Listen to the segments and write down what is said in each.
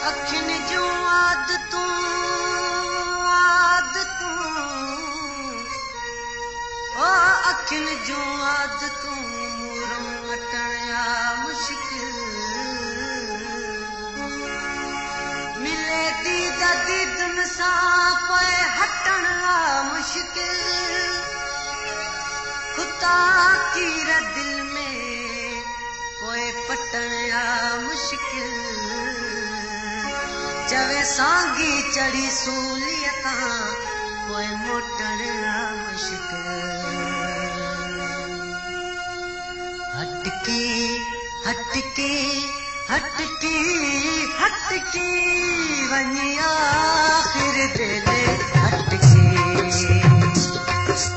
अखियुनि जूं आदतूं ओ अखियुनि जूं आदतूं मूरों अटण या मुश्किल मिले दीद दीदुनि सां पोइ हटण या मुश्किल खुदा कीर दिल में पोइ पटण या मुश्किल चवे सांगी चढ़ी सूलियतां पोइ मोटण या मुश्किल हटकी हटकी हटकी हटकी वञी आख़िर दिल हटकी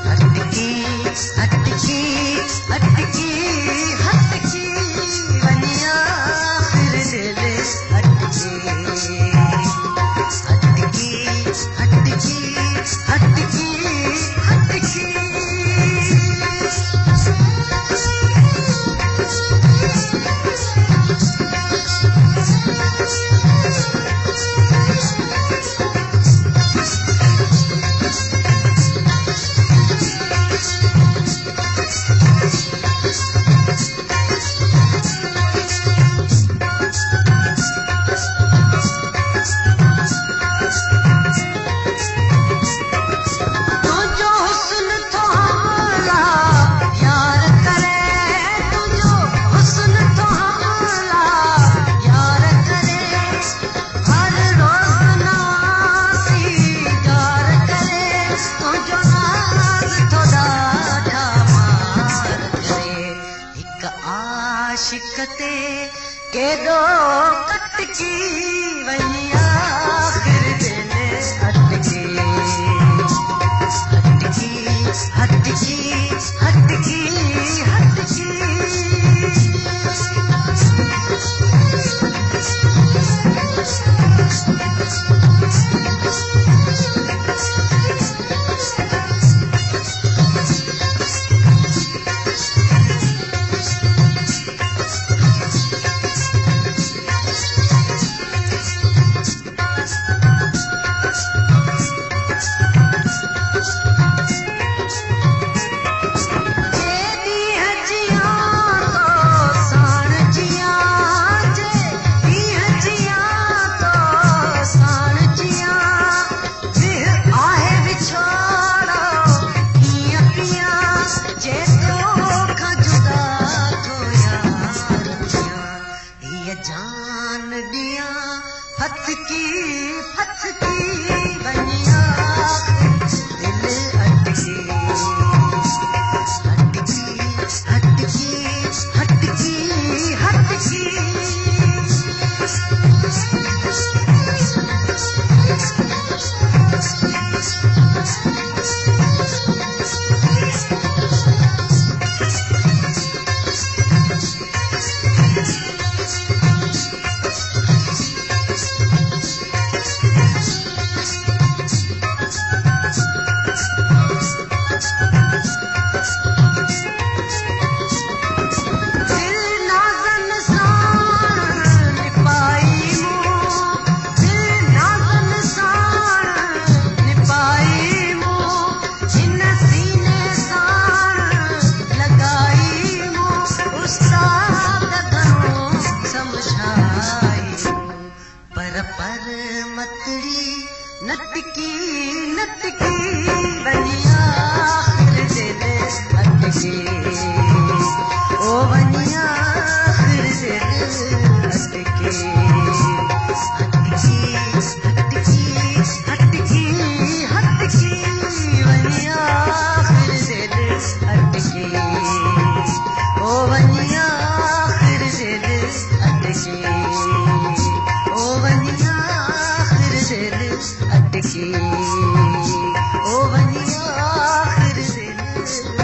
हटकी हटकी हटकी हटकी वञी आख़िर दिल हटकी हटकी हटकी हटकी आशिकते केॾो कटकी वञी आख़िर दिल हटकी हटकी हटकी हटकी जान दिया फतकी फतकी वञी आख़िर दिल हटकी हटकी हटकी हटकी पर मतड़ी नटकी नटकी वञी आख़िर दिल हटकी ओ वञी आख़िर दिल हटकी हटकी हटकी हटकी वञी आख़िर दिल हटकी ओ वञी आख़िर दिल हटकी ओ वञी आख़िर दिल हटकी ओ वञी आख़िर दिल